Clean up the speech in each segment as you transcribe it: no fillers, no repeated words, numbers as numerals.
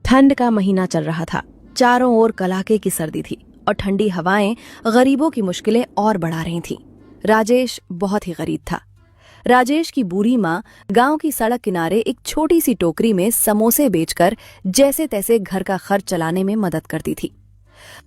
ठंड का महीना चल रहा था। चारों ओर कड़ाके की सर्दी थी और ठंडी हवाएं गरीबों की मुश्किलें और बढ़ा रही थीं। राजेश बहुत ही गरीब था। राजेश की बूढ़ी माँ गांव की सड़क किनारे एक छोटी सी टोकरी में समोसे बेचकर जैसे तैसे घर का खर्च चलाने में मदद करती थी।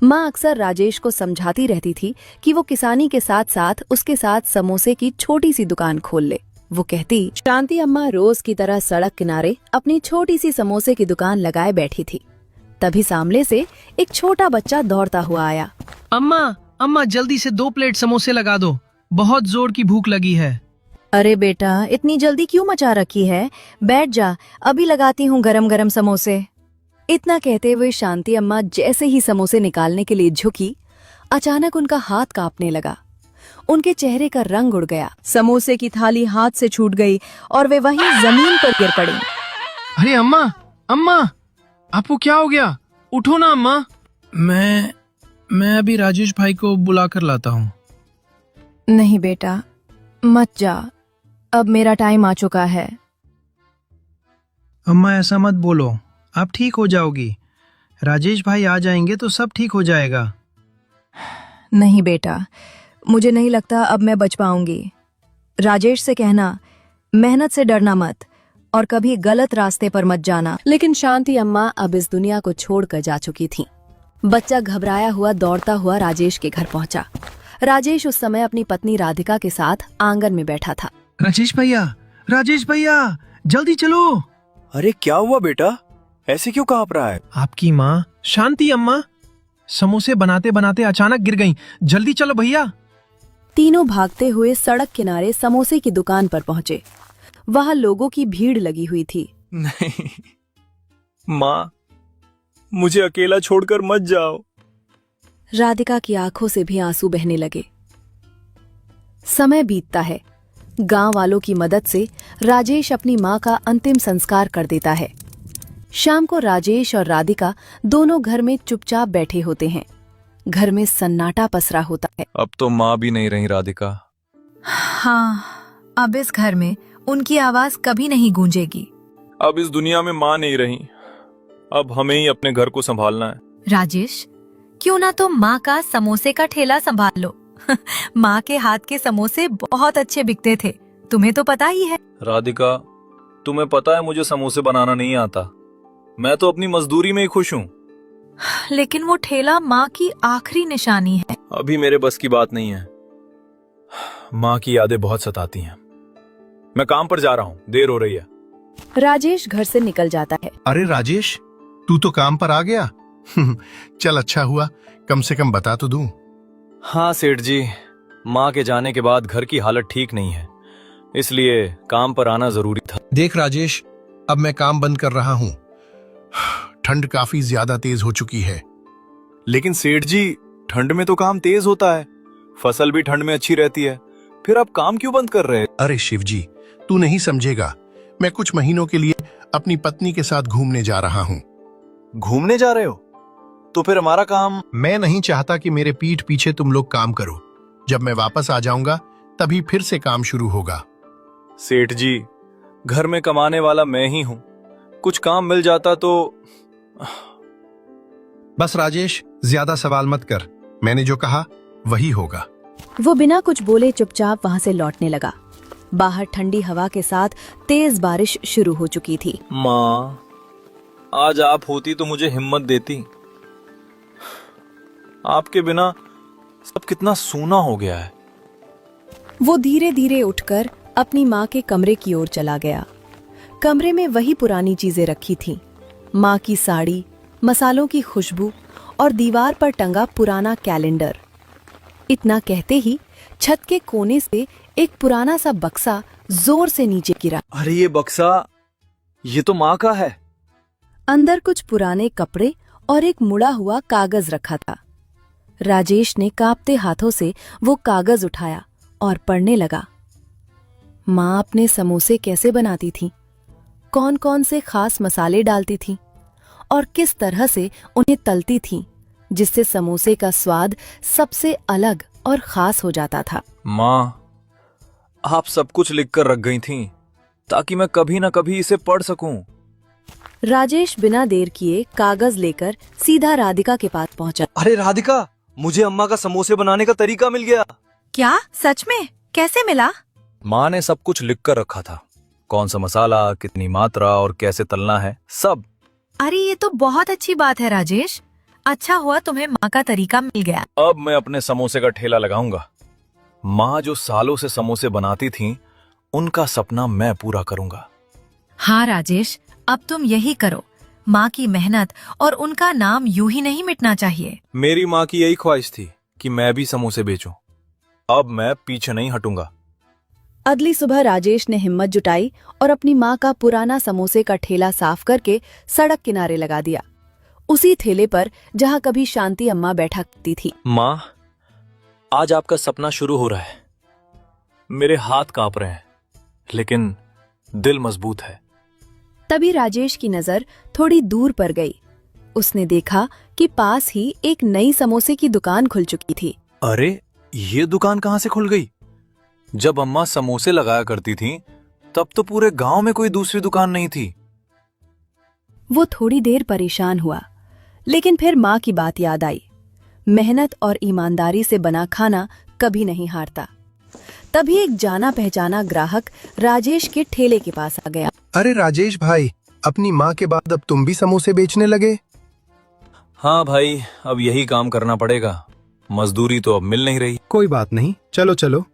माँ अक्सर राजेश को समझाती रहती थी कि वो किसानी के साथ साथ उसके साथ समोसे की छोटी सी दुकान खोल ले। वो कहती, शांति अम्मा रोज की तरह सड़क किनारे अपनी छोटी सी समोसे की दुकान लगाए बैठी थी। तभी सामने से एक छोटा बच्चा दौड़ता हुआ आया। अम्मा अम्मा जल्दी से 2 प्लेट समोसे लगा दो, बहुत जोर की भूख लगी है। अरे बेटा, इतनी जल्दी क्यों मचा रखी है? बैठ जा, अभी लगाती हूँ गरम गरम समोसे। इतना कहते हुए शांति अम्मा जैसे ही समोसे निकालने के लिए झुकी, अचानक उनका हाथ कांपने लगा। उनके चेहरे का रंग उड़ गया। समोसे की थाली हाथ से छूट गई और वे वहीं जमीन पर गिर पड़ी। अरे अम्मा अम्मा, आपको क्या हो गया? उठो ना अम्मा। मैं अभी राजेश भाई को बुला कर लाता हूँ। नहीं बेटा, मत जा, अब मेरा टाइम आ चुका है। अम्मा ऐसा मत बोलो, आप ठीक हो जाओगी। राजेश भाई आ जाएंगे तो सब ठीक हो जाएगा। नहीं बेटा, मुझे नहीं लगता अब मैं बच पाऊंगी। राजेश से कहना, मेहनत से डरना मत और कभी गलत रास्ते पर मत जाना। लेकिन शांति अम्मा अब इस दुनिया को छोड़कर जा चुकी थीं। बच्चा घबराया हुआ दौड़ता हुआ राजेश के घर पहुंचा। राजेश उस समय अपनी पत्नी राधिका के साथ आंगन में बैठा था। राजेश भैया जल्दी चलो। अरे क्या हुआ बेटा, ऐसे क्यों कांप रहा है? आपकी माँ शांति अम्मा समोसे बनाते बनाते अचानक गिर गईं। जल्दी चलो भैया। तीनों भागते हुए सड़क किनारे समोसे की दुकान पर पहुंचे। वहां लोगों की भीड़ लगी हुई थी। नहीं माँ, मुझे अकेला छोड़कर मत जाओ। राधिका की आंखों से भी आंसू बहने लगे। समय बीतता है। गांव वालों की मदद से राजेश अपनी मां का अंतिम संस्कार कर देता है। शाम को राजेश और राधिका दोनों घर में चुपचाप बैठे होते हैं। घर में सन्नाटा पसरा होता है। अब तो माँ भी नहीं रही राधिका। हाँ, अब इस घर में उनकी आवाज कभी नहीं गूंजेगी। अब इस दुनिया में माँ नहीं रही, अब हमें ही अपने घर को संभालना है। राजेश, क्यों ना तुम माँ का समोसे का ठेला संभाल लो। माँ के हाथ के समोसे बहुत अच्छे बिकते थे, तुम्हें तो पता ही है। राधिका, तुम्हें पता है मुझे समोसे बनाना नहीं आता। मैं तो अपनी मजदूरी में ही खुश हूँ। लेकिन वो ठेला माँ की आखिरी निशानी है। अभी मेरे बस की बात नहीं है। माँ की यादें बहुत सताती हैं। मैं काम पर जा रहा हूँ, देर हो रही है। राजेश घर से निकल जाता है। अरे राजेश, तू तो काम पर आ गया। चल अच्छा हुआ, कम से कम बता तो दूं। हाँ सेठ जी, माँ के जाने के बाद घर की हालत ठीक नहीं है, इसलिए काम पर आना जरूरी था। देख राजेश, अब मैं काम बंद कर रहा हूँ। ठंड काफी ज्यादा तेज हो चुकी है। लेकिन सेठ जी, ठंड में तो काम तेज होता है, फसल भी ठंड में अच्छी रहती है, फिर आप काम क्यों बंद कर रहे हैं? अरे शिवजी, तू नहीं समझेगा। मैं कुछ महीनों के लिए अपनी पत्नी के साथ घूमने जा रहा हूँ। घूमने जा रहे हो? तो फिर हमारा काम? मैं नहीं चाहता कि मेरे पीठ पीछे तुम लोग काम करो। जब मैं वापस आ जाऊंगा तभी फिर से काम शुरू होगा। सेठ जी, घर में कमाने वाला मैं ही हूँ, कुछ काम मिल जाता तो। बस राजेश, ज्यादा सवाल मत कर। मैंने जो कहा वही होगा। वो बिना कुछ बोले चुपचाप वहां से लौटने लगा। बाहर ठंडी हवा के साथ तेज बारिश शुरू हो चुकी थी। माँ, आज आप होती तो मुझे हिम्मत देती। आपके बिना सब कितना सूना हो गया है। वो धीरे धीरे उठकर अपनी माँ के कमरे की ओर चला गया। कमरे में वही पुरानी चीजें रखी थीं। माँ की साड़ी, मसालों की खुशबू और दीवार पर टंगा पुराना कैलेंडर। इतना कहते ही छत के कोने से एक पुराना सा बक्सा जोर से नीचे गिरा। अरे ये बक्सा, ये तो माँ का है। अंदर कुछ पुराने कपड़े और एक मुड़ा हुआ कागज रखा था। राजेश ने कांपते हाथों से वो कागज उठाया और पढ़ने लगा। माँ अपने समोसे कैसे बनाती थीं, कौन कौन से खास मसाले डालती थीं और किस तरह से उन्हें तलती थीं, जिससे समोसे का स्वाद सबसे अलग और खास हो जाता था। माँ, आप सब कुछ लिख कर रख गई थीं ताकि मैं कभी ना कभी इसे पढ़ सकूं। राजेश बिना देर किए कागज लेकर सीधा राधिका के पास पहुंचा। अरे राधिका, मुझे अम्मा का समोसे बनाने का तरीका मिल गया। क्या सच में? कैसे मिला? माँ ने सब कुछ लिख कर रखा था, कौन सा मसाला, कितनी मात्रा और कैसे तलना है, सब। अरे ये तो बहुत अच्छी बात है राजेश। अच्छा हुआ तुम्हें माँ का तरीका मिल गया। अब मैं अपने समोसे का ठेला लगाऊंगा। माँ जो सालों से समोसे बनाती थीं, उनका सपना मैं पूरा करूंगा। हाँ राजेश, अब तुम यही करो। माँ की मेहनत और उनका नाम यूं ही नहीं मिटना चाहिए। मेरी माँ की यही ख्वाहिश थी कि मैं भी समोसे बेचूं। अब मैं पीछे नहीं हटूंगा। अगली सुबह राजेश ने हिम्मत जुटाई और अपनी माँ का पुराना समोसे का ठेला साफ करके सड़क किनारे लगा दिया, उसी ठेले पर जहाँ कभी शांति अम्मा बैठा करती थी। माँ, आज आपका सपना शुरू हो रहा है। मेरे हाथ कांप रहे हैं, लेकिन दिल मजबूत है। तभी राजेश की नजर थोड़ी दूर पर गई। उसने देखा कि पास ही एक नई समोसे की दुकान खुल चुकी थी। अरे, ये दुकान कहाँ से खुल गई? जब अम्मा समोसे लगाया करती थीं, तब तो पूरे गांव में कोई दूसरी दुकान नहीं थी। वो थोड़ी देर परेशान हुआ, लेकिन फिर माँ की बात याद आई। मेहनत और ईमानदारी से बना खाना कभी नहीं हारता। तभी एक जाना पहचाना ग्राहक राजेश के ठेले के पास आ गया। अरे राजेश भाई, अपनी माँ के बाद अब तुम भी समोसे बेचने लगे? हाँ भाई, अब यही काम करना पड़ेगा। मजदूरी तो अब मिल नहीं रही। कोई बात नहीं, चलो चलो,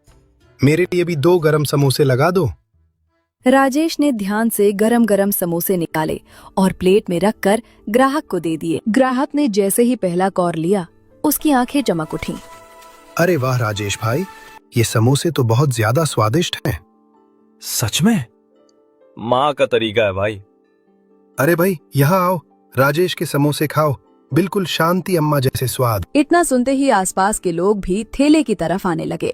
मेरे लिए भी 2 गरम समोसे लगा दो। राजेश ने ध्यान से गरम गरम समोसे निकाले और प्लेट में रखकर ग्राहक को दे दिए। ग्राहक ने जैसे ही पहला कौर लिया, उसकी आंखें चमक उठीं। अरे वाह राजेश भाई, ये समोसे तो बहुत ज्यादा स्वादिष्ट हैं। सच में? माँ का तरीका है भाई। अरे भाई, यहाँ आओ, राजेश के समोसे खाओ, बिल्कुल शांति अम्मा जैसे स्वाद। इतना सुनते ही आसपास के लोग भी ठेले की तरफ आने लगे।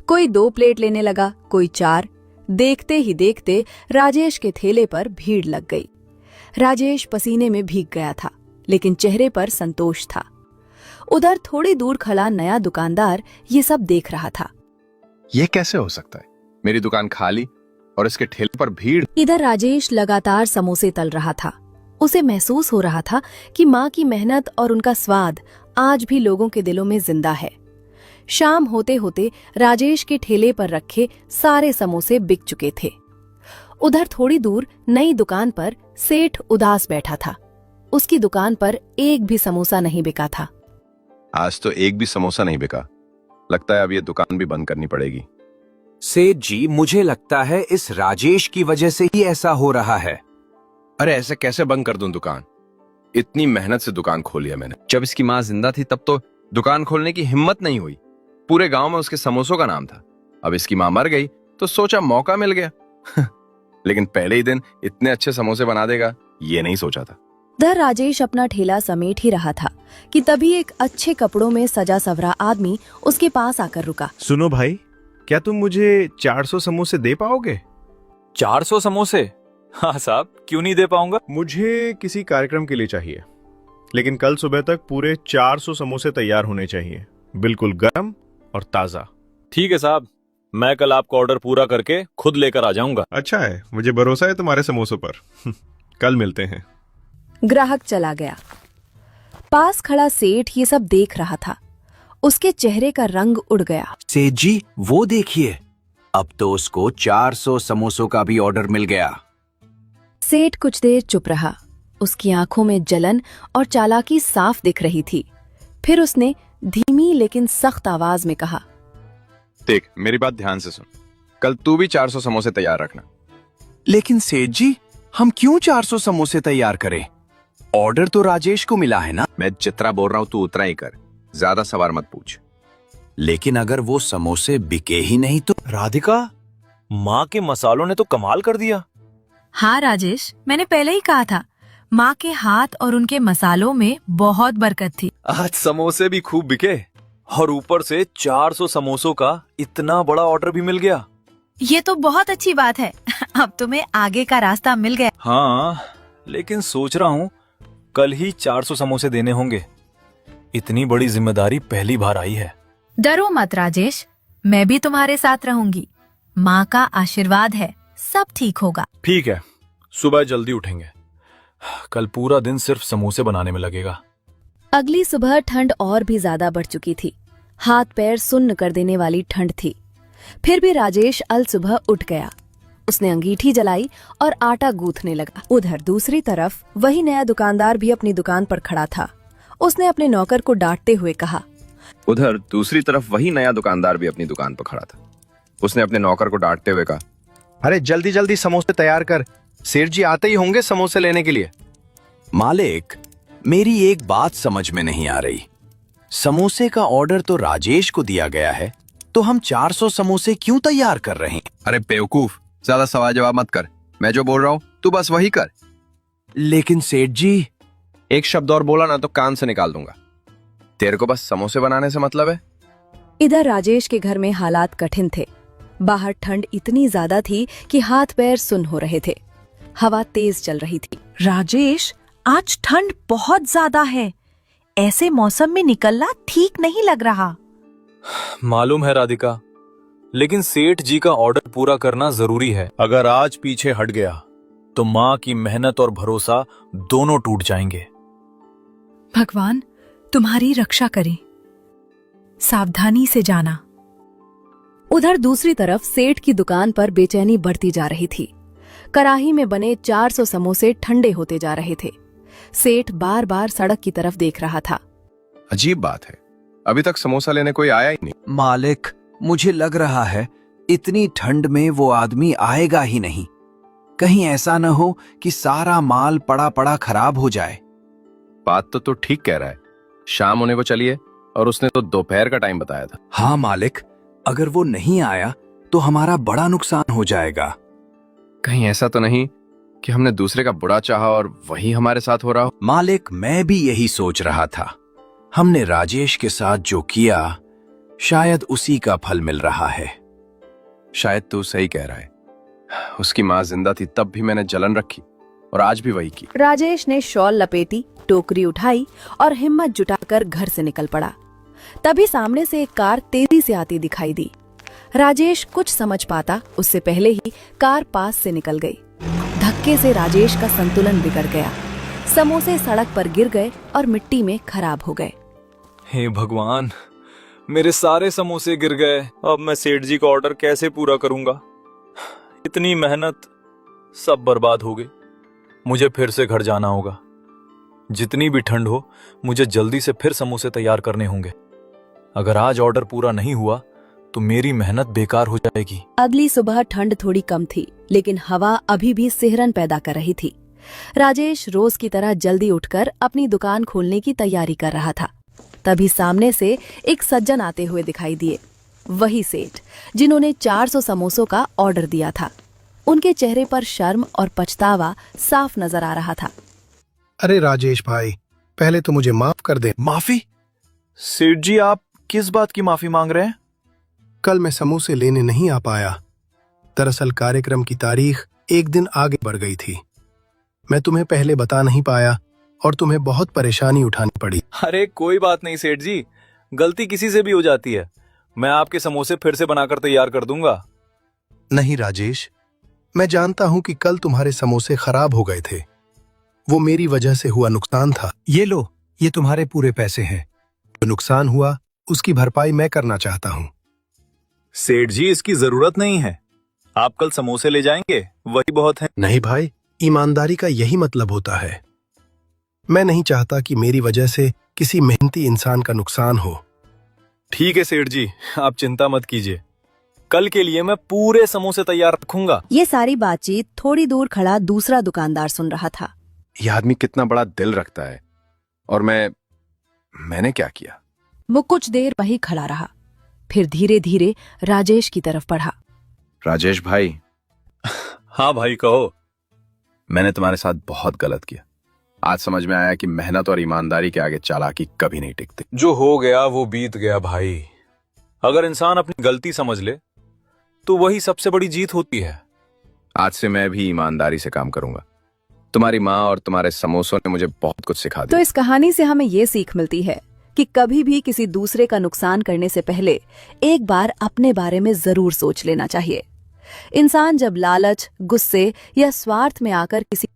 कोई 2 प्लेट लेने लगा, कोई 4। देखते ही देखते राजेश के ठेले पर भीड़ लग गई। राजेश पसीने में भीग गया था, लेकिन चेहरे पर संतोष था। उधर थोड़ी दूर खड़ा नया दुकानदार ये सब देख रहा था। ये कैसे हो सकता है? मेरी दुकान खाली और इसके ठेले पर भीड़। इधर राजेश लगातार समोसे तल रहा था। उसे महसूस हो रहा था कि माँ की मेहनत और उनका स्वाद आज भी लोगों के दिलों में जिंदा है। शाम होते होते राजेश के ठेले पर रखे सारे समोसे बिक चुके थे। उधर थोड़ी दूर नई दुकान पर सेठ उदास बैठा था। उसकी दुकान पर एक भी समोसा नहीं बिका था। आज तो एक भी समोसा नहीं बिका। लगता है अब ये दुकान भी बंद करनी पड़ेगी। सेठ जी, मुझे लगता है इस राजेश की वजह से ही ऐसा हो रहा है। अरे ऐसे कैसे बंद कर दूं दुकान? इतनी मेहनत से दुकान खोली है मैंने। जब इसकी माँ जिंदा थी तब तो दुकान खोलने की हिम्मत नहीं हुई। पूरे गांव में उसके समोसों का नाम था। अब इसकी माँ मर गई तो सोचा मौका मिल गया। लेकिन पहले ही दिन इतने अच्छे समोसे बना देगा, ये नहीं सोचा था। उधर राजेश अपना ठेला समेट ही रहा था कि तभी एक अच्छे कपड़ों में सजा सवरा आदमी उसके पास आकर रुका। सुनो भाई, क्या तुम मुझे 400 समोसे दे पाओगे? 400 समोसे? हाँ साहब, क्यों नहीं दे पाऊंगा। मुझे किसी कार्यक्रम के लिए चाहिए, लेकिन कल सुबह तक पूरे 400 समोसे तैयार होने चाहिए, बिल्कुल गर्म और ताजा। ठीक है साहब, मैं कल आपका ऑर्डर पूरा करके खुद लेकर आ जाऊंगा। अच्छा है, मुझे भरोसा है तुम्हारे समोसों पर। कल मिलते हैं। ग्राहक चला गया। पास खड़ा सेठ ये सब देख रहा था। उसके चेहरे का रंग उड़ गया। सेठ जी, वो देखिए, अब तो उसको 400 समोसों का भी ऑर्डर मिल गया। सेठ कुछ देर चुप रहा। उसकी आंखों में जलन और चालाकी साफ दिख रही थी। फिर उसने धीमी लेकिन सख्त आवाज में कहा, देख, मेरी बात ध्यान से सुन। कल तू भी 400 समोसे तैयार रखना। लेकिन सेठ जी, हम क्यों 400 समोसे तैयार करें? ऑर्डर तो राजेश को मिला है ना। मैं जितना बोल रहा हूं तू उतना ही कर, ज्यादा सवाल मत पूछ। लेकिन अगर वो समोसे बिके ही नहीं तो? राधिका, माँ के मसालों ने तो कमाल कर दिया। हाँ राजेश, मैंने पहले ही कहा था, माँ के हाथ और उनके मसालों में बहुत बरकत थी। आज समोसे भी खूब बिके और ऊपर से 400 समोसों का इतना बड़ा ऑर्डर भी मिल गया। ये तो बहुत अच्छी बात है। अब तुम्हें आगे का रास्ता मिल गया। हाँ, लेकिन सोच रहा हूँ कल ही 400 समोसे देने होंगे। इतनी बड़ी जिम्मेदारी पहली बार आई है। डरो मत राजेश, मैं भी तुम्हारे साथ रहूंगी। माँ का आशीर्वाद है, सब ठीक होगा। ठीक है, सुबह जल्दी उठेंगे। कल पूरा दिन सिर्फ समोसे बनाने में लगेगा। अगली सुबह ठंड और भी ज्यादा बढ़ चुकी थी। हाथ पैर सुन्न कर देने वाली ठंड थी। फिर भी राजेश अल सुबह उठ गया। उसने अंगीठी जलाई और आटा गूंथने लगा। उधर दूसरी तरफ वही नया दुकानदार भी अपनी दुकान पर खड़ा था। उसने अपने नौकर को डांटते हुए कहा। उधर दूसरी तरफ वही नया दुकानदार भी अपनी दुकान पर खड़ा था। उसने अपने नौकर को डांटते हुए कहा, अरे जल्दी जल्दी समोसे तैयार कर, सेठ जी आते ही होंगे समोसे लेने के लिए। मालिक, मेरी एक बात समझ में नहीं आ रही। समोसे का ऑर्डर तो राजेश को दिया गया है, तो हम 400 समोसे क्यों तैयार कर रहे हैं? अरे बेवकूफ, ज्यादा सवाल जवाब मत कर। मैं जो बोल रहा हूँ तू बस वही कर। लेकिन सेठ जी, एक शब्द और बोला ना तो कान से निकाल दूंगा। तेरे को बस समोसे बनाने से मतलब है? इधर राजेश के घर में हालात कठिन थे। बाहर ठंड इतनी ज्यादा थी कि हाथ पैर सुन्न हो रहे थे। हवा तेज चल रही थी। राजेश, आज ठंड बहुत ज्यादा है। ऐसे मौसम में निकलना ठीक नहीं लग रहा। मालूम है राधिका, लेकिन सेठ जी का ऑर्डर पूरा करना जरूरी है। अगर आज पीछे हट गया तो माँ की मेहनत और भरोसा दोनों टूट जाएंगे। भगवान तुम्हारी रक्षा करे। सावधानी से जाना। उधर दूसरी तरफ सेठ की दुकान पर बेचैनी बढ़ती जा रही थी। कड़ाही में बने 400 समोसे ठंडे होते जा रहे थे। सेठ बार बार सड़क की तरफ देख रहा था। अजीब बात है, अभी तक समोसा लेने कोई आया ही नहीं। मालिक, मुझे लग रहा है इतनी ठंड में वो आदमी आएगा ही नहीं। कहीं ऐसा न हो कि सारा माल पड़ा पड़ा खराब हो जाए। बात तो ठीक कह रहा है। शाम होने को चलिए, और उसने तो दोपहर का टाइम बताया था। हाँ मालिक, अगर वो नहीं आया तो हमारा बड़ा नुकसान हो जाएगा। कहीं ऐसा तो नहीं कि हमने दूसरे का बुरा चाहा और वही हमारे साथ हो रहा हो? मालिक, मैं भी यही सोच रहा था। हमने राजेश के साथ जो किया, शायद उसी का फल मिल रहा है। शायद तू सही कह रहा है। उसकी माँ जिंदा थी तब भी मैंने जलन रखी, और आज भी वही की। राजेश ने शॉल लपेटी, टोकरी उठाई और हिम्मत जुटाकर घर से निकल पड़ा। तभी सामने से एक कार तेजी से आती दिखाई दी। राजेश कुछ समझ पाता उससे पहले ही कार पास से निकल गई। धक्के से राजेश का संतुलन बिगड़ गया। समोसे सड़क पर गिर गए और मिट्टी में खराब हो गए। हे भगवान, मेरे सारे समोसे गिर गए। अब मैं सेठ जी का ऑर्डर कैसे पूरा करूंगा? इतनी मेहनत सब बर्बाद हो गई। मुझे फिर से घर जाना होगा। जितनी भी ठंड हो, मुझे जल्दी से फिर समोसे तैयार करने होंगे। अगर आज ऑर्डर पूरा नहीं हुआ तो मेरी मेहनत बेकार हो जाएगी। अगली सुबह ठंड थोड़ी कम थी, लेकिन हवा अभी भी सिहरन पैदा कर रही थी। राजेश रोज की तरह जल्दी उठकर अपनी दुकान खोलने की तैयारी कर रहा था। तभी सामने से एक सज्जन आते हुए दिखाई दिए। वही सेठ जिन्होंने 400 समोसों का ऑर्डर दिया था। उनके चेहरे पर शर्म और पछतावा साफ नजर आ रहा था। अरे राजेश भाई, पहले तो मुझे माफ कर दे। माफी? सेठ जी, आप किस बात की माफी मांग रहे हैं? कल मैं समोसे लेने नहीं आ पाया। दरअसल कार्यक्रम की तारीख एक दिन आगे बढ़ गई थी। मैं तुम्हें पहले बता नहीं पाया और तुम्हें बहुत परेशानी उठानी पड़ी। अरे कोई बात नहीं सेठ जी, गलती किसी से भी हो जाती है। मैं आपके समोसे फिर से बनाकर तैयार कर दूंगा। नहीं राजेश, मैं जानता हूं कि कल तुम्हारे समोसे खराब हो गए थे। वो मेरी वजह से हुआ नुकसान था। ये लो, ये तुम्हारे पूरे पैसे हैं। जो नुकसान हुआ उसकी भरपाई मैं करना चाहता हूं। सेठ जी, इसकी जरूरत नहीं है। आप कल समोसे ले जाएंगे, वही बहुत है। नहीं भाई, ईमानदारी का यही मतलब होता है। मैं नहीं चाहता कि मेरी वजह से किसी मेहनती इंसान का नुकसान हो। ठीक है सेठ जी, आप चिंता मत कीजिए। कल के लिए मैं पूरे समोसे तैयार रखूंगा। ये सारी बातचीत थोड़ी दूर खड़ा दूसरा दुकानदार सुन रहा था। यह आदमी कितना बड़ा दिल रखता है, और मैंने क्या किया? वो कुछ देर वहीं खड़ा रहा, फिर धीरे धीरे राजेश की तरफ बढ़ा। राजेश भाई। हाँ भाई, कहो। मैंने तुम्हारे साथ बहुत गलत किया। आज समझ में आया कि मेहनत और ईमानदारी के आगे चालाकी कभी नहीं टिकती। जो हो गया वो बीत गया भाई। अगर इंसान अपनी गलती समझ ले तो वही सबसे बड़ी जीत होती है। आज से मैं भी ईमानदारी से काम करूंगा। तुम्हारी माँ और तुम्हारे समोसों ने मुझे बहुत कुछ सिखा तो दिया। इस कहानी से हमें ये सीख मिलती है कि कभी भी किसी दूसरे का नुकसान करने से पहले एक बार अपने बारे में जरूर सोच लेना चाहिए। इंसान जब लालच, गुस्से या स्वार्थ में आकर किसी